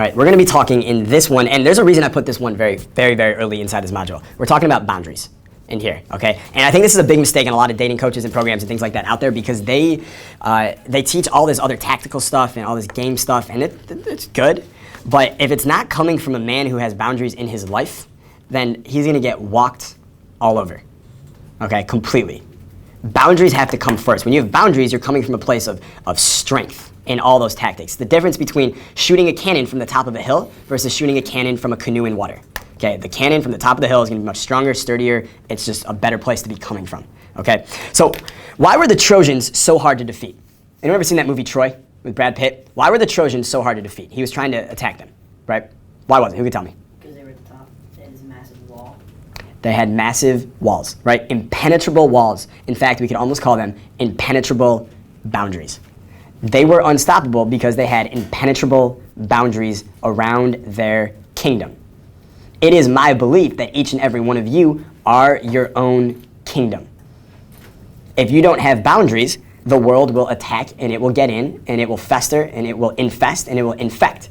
All right, we're going to be talking in this one, and there's a reason I put this one very early inside this module. We're talking about boundaries in here, okay? And I think this is a big mistake in a lot of dating coaches and programs and things like that out there, because they teach all this other tactical stuff and all this game stuff, and it's good. But if it's not coming from a man who has boundaries in his life, then he's going to get walked all over, okay, completely. Boundaries have to come first. When you have boundaries, you're coming from a place of strength in all those tactics. The difference between shooting a cannon from the top of a hill versus shooting a cannon from a canoe in water. Okay, the cannon from the top of the hill is going to be much stronger, sturdier. It's just a better place to be coming from. Okay, so why were the Trojans so hard to defeat? Anyone ever seen that movie Troy with Brad Pitt? Why were the Trojans so hard to defeat? He was trying to attack them, right? Why was it? Who could tell me? Because they were at the top. They had this massive wall. They had massive walls, right? Impenetrable walls. In fact, we could almost call them impenetrable boundaries. They were unstoppable because they had impenetrable boundaries around their kingdom. It is my belief that each and every one of you are your own kingdom. If you don't have boundaries, the world will attack and it will get in and it will fester and it will infest and it will infect.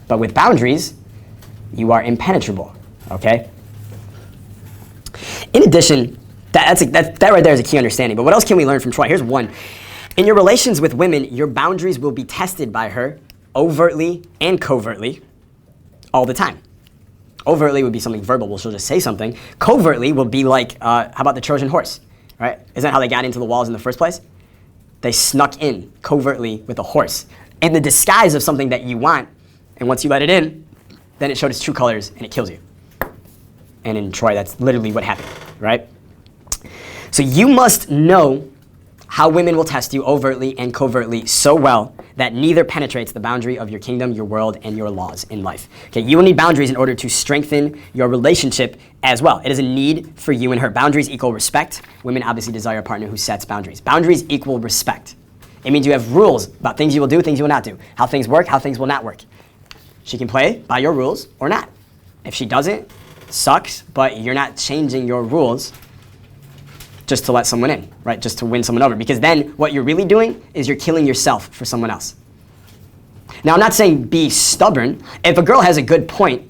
But with boundaries, you are impenetrable, okay? In addition, that right there is a key understanding. But what else can we learn from Troy? Here's one. In your relations with women, your boundaries will be tested by her overtly and covertly all the time. Overtly would be something verbal, well, she'll just say something. Covertly will be like, how about the Trojan horse, right? Isn't that how they got into the walls in the first place? They snuck in covertly with a horse in the disguise of something that you want, and once you let it in, then it showed its true colors and it kills you. And in Troy, that's literally what happened, right? So you must know how women will test you overtly and covertly so well that neither penetrates the boundary of your kingdom, your world, and your laws in life. Okay, you will need boundaries in order to strengthen your relationship as well. It is a need for you and her. Boundaries equal respect. Women obviously desire a partner who sets boundaries. Boundaries equal respect. It means you have rules about things you will do, things you will not do, how things work, how things will not work. She can play by your rules or not. If she doesn't, sucks, but you're not changing your rules just to let someone in, right? Just to win someone over. Because then what you're really doing is you're killing yourself for someone else. Now, I'm not saying be stubborn. If a girl has a good point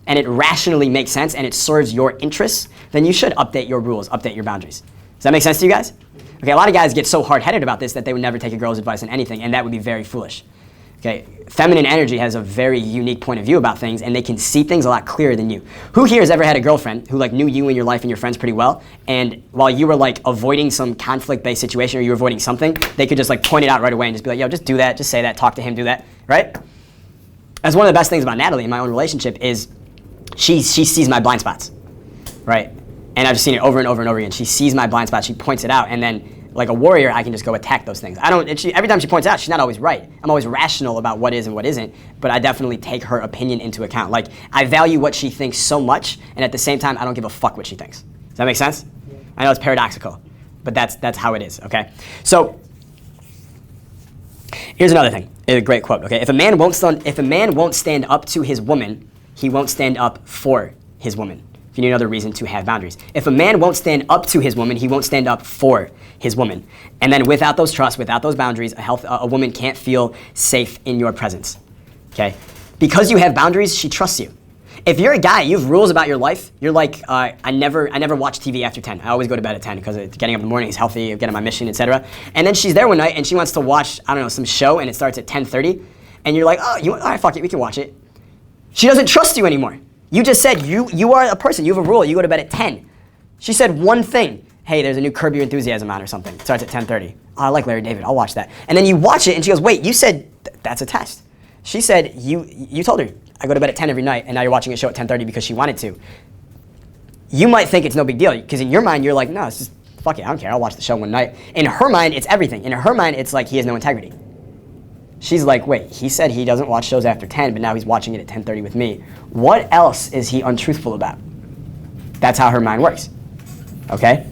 and it rationally makes sense and it serves your interests, then you should update your rules, update your boundaries. Does that make sense to you guys? Okay, a lot of guys get so hard-headed about this that they would never take a girl's advice on anything, and that would be very foolish. Okay, feminine energy has a very unique point of view about things, and they can see things a lot clearer than you. Who here has ever had a girlfriend who like knew you and your life and your friends pretty well, and while you were like avoiding some conflict-based situation or you were avoiding something, they could just like point it out right away and just be like, yo, just do that, just say that, talk to him, do that, right? That's one of the best things about Natalie in my own relationship is she sees my blind spots, right? And I've seen it over and over and over again. She sees my blind spots, she points it out, and then like a warrior, I can just go attack those things. Every time she points out, she's not always right. I'm always rational about what is and what isn't, but I definitely take her opinion into account. Like, I value what she thinks so much, and at the same time, I don't give a fuck what she thinks. Does that make sense? Yeah. I know it's paradoxical, but that's how it is, okay? So, here's another thing. It's a great quote, okay? If a man won't stand up to his woman, he won't stand up for his woman. If you need another reason to have boundaries. If a man won't stand up to his woman, he won't stand up for his woman. And then without those trusts, without those boundaries, a woman can't feel safe in your presence, okay? Because you have boundaries, she trusts you. If you're a guy, you have rules about your life, you're like, I never watch TV after 10. I always go to bed at 10 because getting up in the morning is healthy, getting my mission, etc. And then she's there one night and she wants to watch, I don't know, some show and it starts at 10:30. And you're like, oh, all right, fuck it, we can watch it. She doesn't trust you anymore. You just said you are a person, you have a rule, you go to bed at 10. She said one thing, hey, there's a new Curb Your Enthusiasm on or something. It starts at 10:30. Oh, I like Larry David, I'll watch that. And then you watch it and she goes, wait, you said that's a test. She said, you told her, I go to bed at 10 every night and now you're watching a show at 10:30 because she wanted to. You might think it's no big deal because in your mind you're like, no, it's just, fuck it, I don't care, I'll watch the show one night. In her mind, it's everything. In her mind, it's like he has no integrity. She's like, wait, he said he doesn't watch shows after 10, but now he's watching it at 10:30 with me. What else is he untruthful about? That's how her mind works, okay?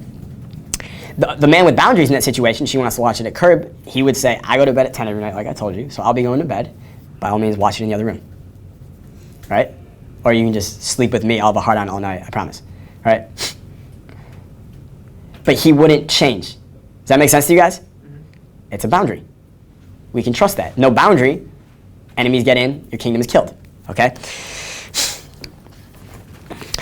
The man with boundaries in that situation, she wants to watch it at Curb, he would say, I go to bed at 10 every night, like I told you, so I'll be going to bed. By all means, watch it in the other room, right? Or you can just sleep with me, I'll have a heart on all night, I promise, right? But he wouldn't change. Does that make sense to you guys? It's a boundary. We can trust that. No boundary, enemies get in, your kingdom is killed. okay?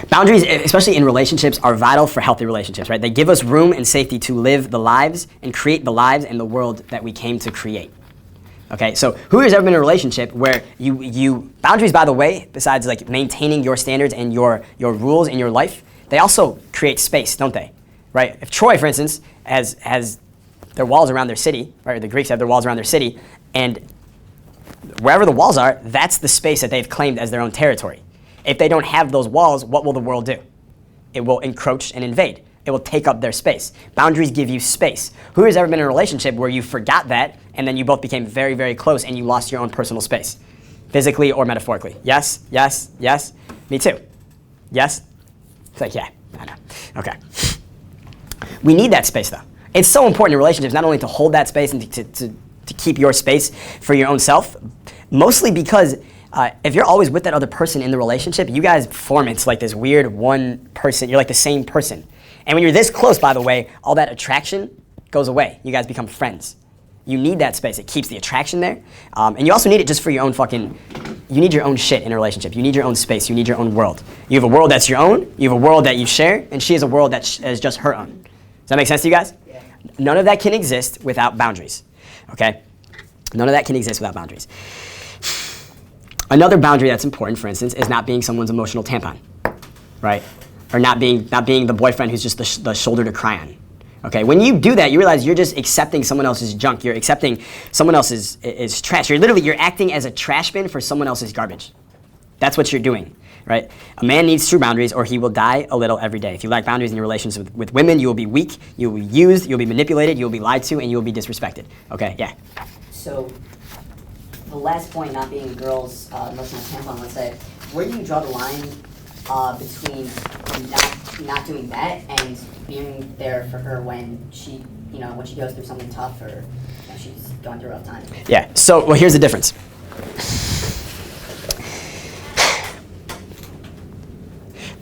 Boundaries, especially in relationships, are vital for healthy relationships, right? They give us room and safety to live the lives and create the lives and the world that we came to create. Okay, so who has ever been in a relationship where you boundaries, by the way, besides like maintaining your standards and your rules in your life, they also create space, don't they? Right? If Troy, for instance, has their walls around their city, right? Or the Greeks have their walls around their city, and wherever the walls are, that's the space that they've claimed as their own territory. If they don't have those walls, what will the world do? It will encroach and invade. It will take up their space. Boundaries give you space. Who has ever been in a relationship where you forgot that and then you both became very, very close and you lost your own personal space? Physically or metaphorically? Yes, yes, yes. Me too. Yes? It's like, yeah, I know. Okay. We need that space though. It's so important in relationships not only to hold that space and to keep your space for your own self, mostly because if you're always with that other person in the relationship, you guys form into like this weird one person. You're like the same person. And when you're this close, by the way, all that attraction goes away. You guys become friends. You need that space. It keeps the attraction there. And you also need it just for your own you need your own shit in a relationship. You need your own space. You need your own world. You have a world that's your own. You have a world that you share. And she has a world that is just her own. Does that make sense to you guys? Yeah. None of that can exist without boundaries. Okay? None of that can exist without boundaries. Another boundary that's important, for instance, is not being someone's emotional tampon, right? Or not being the boyfriend who's just the shoulder to cry on. Okay, when you do that, you realize you're just accepting someone else's junk. You're accepting someone else's is trash. You're acting as a trash bin for someone else's garbage. That's what you're doing, right? A man needs true boundaries or he will die a little every day. If you lack boundaries in your relations with women, you will be weak, you will be used, you'll be manipulated, you'll be lied to, and you will be disrespected. Okay, yeah. So, the last point, not being a girl's emotional tampon, let's say, where do you draw the line between not doing that and being there for her when she goes through something tough or she's going through a rough time? Yeah. So, well, here's the difference.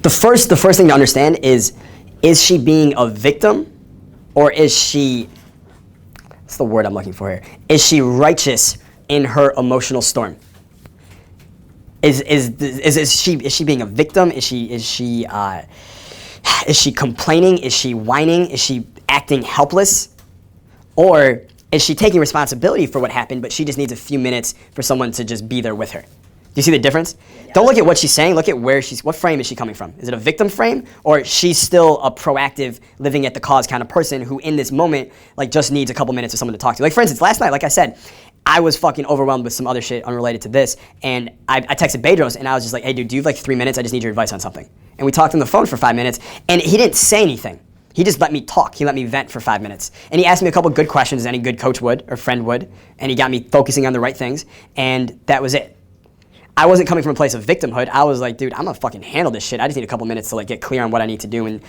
The first thing to understand is she being a victim, or is she? What's the word I'm looking for here? Is she righteous in her emotional storm? Is she being a victim? Is she complaining? Is she whining? Is she acting helpless? Or is she taking responsibility for what happened, but she just needs a few minutes for someone to just be there with her? Do you see the difference? Yeah. Don't look at what she's saying, look at what frame is she coming from? Is it a victim frame, or she's still a proactive, living at the cause kind of person who in this moment like just needs a couple minutes of someone to talk to? Like for instance, last night, like I said, I was fucking overwhelmed with some other shit unrelated to this, and I texted Bedros, and I was just like, hey dude, do you have like 3 minutes? I just need your advice on something. And we talked on the phone for 5 minutes, and he didn't say anything. He just let me talk. He let me vent for 5 minutes. And he asked me a couple good questions, as any good coach would, or friend would, and he got me focusing on the right things, and that was it. I wasn't coming from a place of victimhood. I was like, dude, I'm gonna fucking handle this shit. I just need a couple minutes to like get clear on what I need to do. And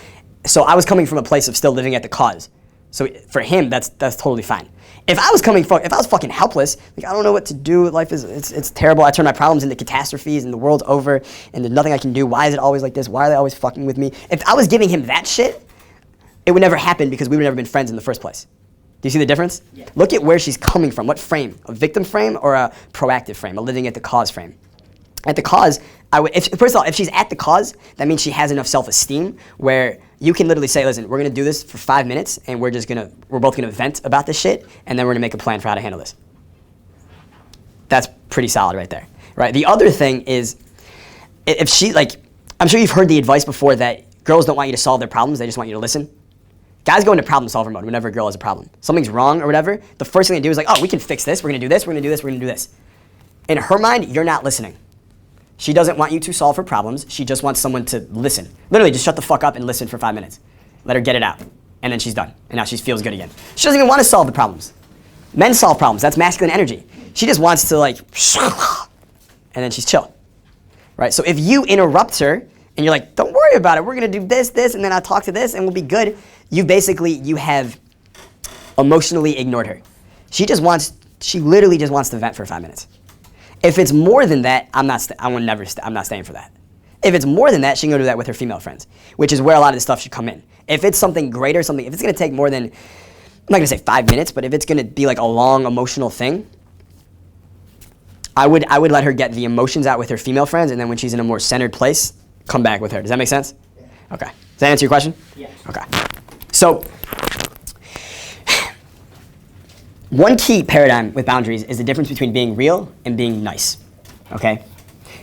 so I was coming from a place of still living at the cause. So for him, that's totally fine. If I was fucking helpless, like I don't know what to do. Life it's terrible. I turn my problems into catastrophes, and the world's over, and there's nothing I can do. Why is it always like this? Why are they always fucking with me? If I was giving him that shit, it would never happen because we would never been friends in the first place. Do you see the difference? Yeah. Look at where she's coming from. What frame? A victim frame or a proactive frame? A living at the cause frame? At the cause, first of all, if she's at the cause, that means she has enough self-esteem where you can literally say, listen, we're gonna do this for 5 minutes, and we're both gonna vent about this shit, and then we're gonna make a plan for how to handle this. That's pretty solid right there, right? The other thing is, if she, like, I'm sure you've heard the advice before that girls don't want you to solve their problems, they just want you to listen. Guys go into problem solver mode whenever a girl has a problem. Something's wrong or whatever, the first thing they do is like, oh, we can fix this, we're gonna do this, we're gonna do this, we're gonna do this. In her mind, you're not listening. She doesn't want you to solve her problems. She just wants someone to listen. Literally, just shut the fuck up and listen for 5 minutes. Let her get it out. And then she's done. And now she feels good again. She doesn't even want to solve the problems. Men solve problems. That's masculine energy. She just wants to like, and then she's chill. Right? So if you interrupt her and you're like, don't worry about it. We're going to do this, and then I'll talk to this, and we'll be good. You have emotionally ignored her. She literally just wants to vent for 5 minutes. If it's more than that, I'm not staying for that. If it's more than that, she can go do that with her female friends, which is where a lot of this stuff should come in. If it's something greater, if it's going to take more than, I'm not going to say 5 minutes, but if it's going to be like a long emotional thing, I would let her get the emotions out with her female friends, and then when she's in a more centered place, come back with her. Does that make sense? Yeah. Okay. Does that answer your question? Yeah. Okay. So, one key paradigm with boundaries is the difference between being real and being nice. Okay?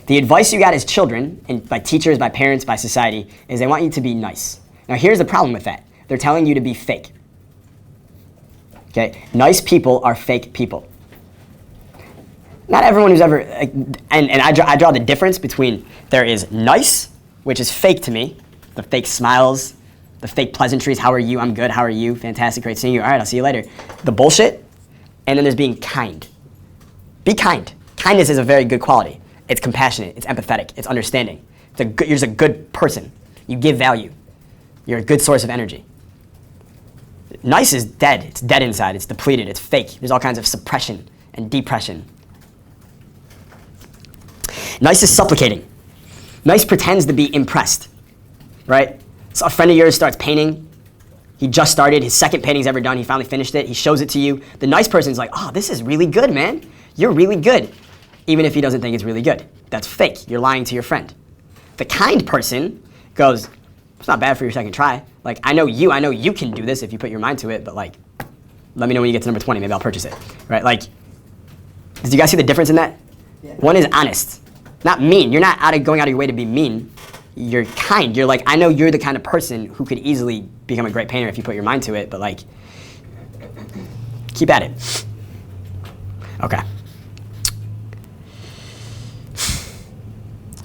The advice you got as children, and by teachers, by parents, by society, is they want you to be nice. Now, here's the problem with that. They're telling you to be fake. Okay? Nice people are fake people. Not everyone who's ever, and I draw the difference between there is nice, which is fake to me, the fake smiles, the fake pleasantries, how are you, I'm good, how are you, fantastic, great seeing you, all right, I'll see you later. The bullshit, and then there's being kind. Be kind. Kindness is a very good quality. It's compassionate, it's empathetic, it's understanding. You're just a good person. You give value. You're a good source of energy. Nice is dead. It's dead inside. It's depleted. It's fake. There's all kinds of suppression and depression. Nice is supplicating. Nice pretends to be impressed, right? So a friend of yours starts painting. He just started. His second painting's ever done. He finally finished it. He shows it to you. The nice person's like, oh, this is really good, man. You're really good. Even if he doesn't think it's really good. That's fake. You're lying to your friend. The kind person goes, it's not bad for your second try. Like, I know you can do this if you put your mind to it, but like, let me know when you get to number 20, maybe I'll purchase it, right? Like, do you guys see the difference in that? Yeah. One is honest, not mean. You're not going out of your way to be mean. You're kind. You're like, I know you're the kind of person who could easily become a great painter if you put your mind to it, but like, keep at it. Okay.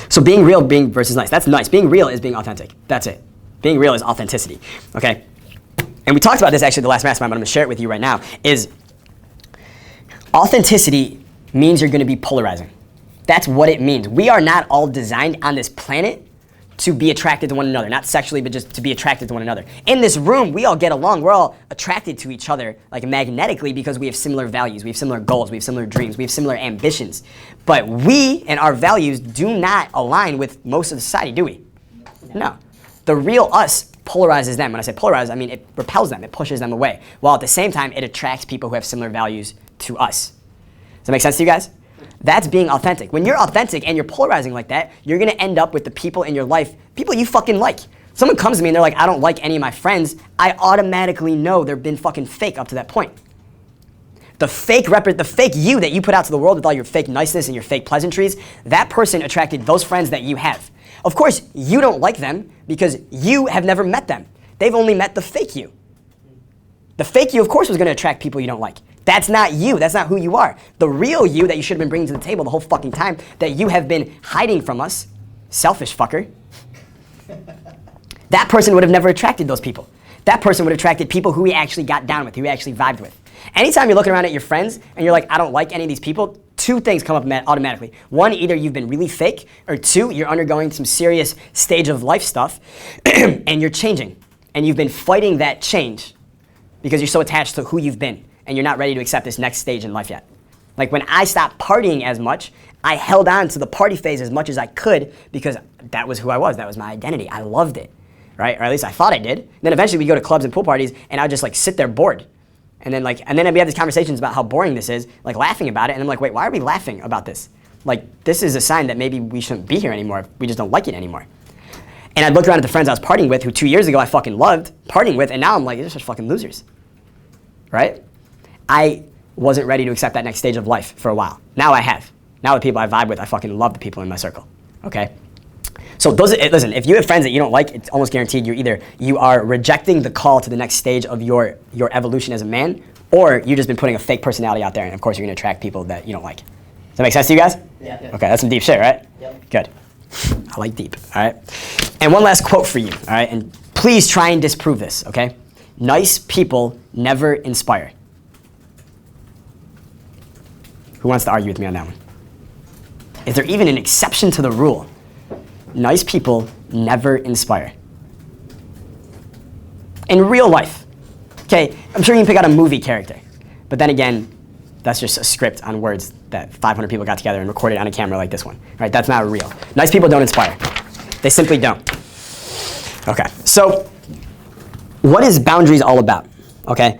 So being real, being versus nice. That's nice. Being real is being authentic. That's it. Being real is authenticity. Okay? And we talked about this actually the last mastermind, but I'm going to share it with you right now, is authenticity means you're going to be polarizing. That's what it means. We are not all designed on this planet to be attracted to one another. Not sexually, but just to be attracted to one another. In this room, we all get along. We're all attracted to each other like magnetically because we have similar values. We have similar goals. We have similar dreams. We have similar ambitions. But we and our values do not align with most of the society, do we? No. The real us polarizes them. When I say polarize, I mean it repels them. It pushes them away. While at the same time, it attracts people who have similar values to us. Does that make sense to you guys? That's being authentic. When you're authentic and you're polarizing like that, you're going to end up with the people in your life, people you fucking like. Someone comes to me and they're like, I don't like any of my friends. I automatically know they've been fucking fake up to that point. The fake you that you put out to the world with all your fake niceness and your fake pleasantries, that person attracted those friends that you have. Of course, you don't like them because you have never met them. They've only met the fake you. The fake you, of course, was going to attract people you don't like. That's not you. That's not who you are. The real you that you should have been bringing to the table the whole fucking time that you have been hiding from us, selfish fucker, that person would have never attracted those people. That person would have attracted people who he actually got down with, who he actually vibed with. Anytime you're looking around at your friends and you're like, I don't like any of these people, two things come up automatically. One, either you've been really fake, or two, you're undergoing some serious stage of life stuff and you're changing. And you've been fighting that change because you're so attached to who you've been and you're not ready to accept this next stage in life yet. Like when I stopped partying as much, I held on to the party phase as much as I could because that was who I was. That was my identity. I loved it, right? Or at least I thought I did. Then eventually we go to clubs and pool parties and I'd just like sit there bored. And then we have these conversations about how boring this is, like laughing about it. And I'm like, wait, why are we laughing about this? Like this is a sign that maybe we shouldn't be here anymore. We just don't like it anymore. And I'd look around at the friends I was partying with who 2 years ago I fucking loved partying with. And now I'm like, they're just fucking losers, right? I wasn't ready to accept that next stage of life for a while. Now I have. Now the people I vibe with, I fucking love the people in my circle, okay? So listen, if you have friends that you don't like, it's almost guaranteed you are rejecting the call to the next stage of your evolution as a man, or you've just been putting a fake personality out there, and of course you're gonna attract people that you don't like. Does that make sense to you guys? Yeah. Okay, that's some deep shit, right? Yep. Good. I like deep, all right? And one last quote for you, all right? And please try and disprove this, okay? Nice people never inspire. Who wants to argue with me on that one? Is there even an exception to the rule? Nice people never inspire. In real life, okay, I'm sure you can pick out a movie character, but then again, that's just a script on words that 500 people got together and recorded on a camera like this one, right? That's not real. Nice people don't inspire. They simply don't. Okay, so what is boundaries all about, okay?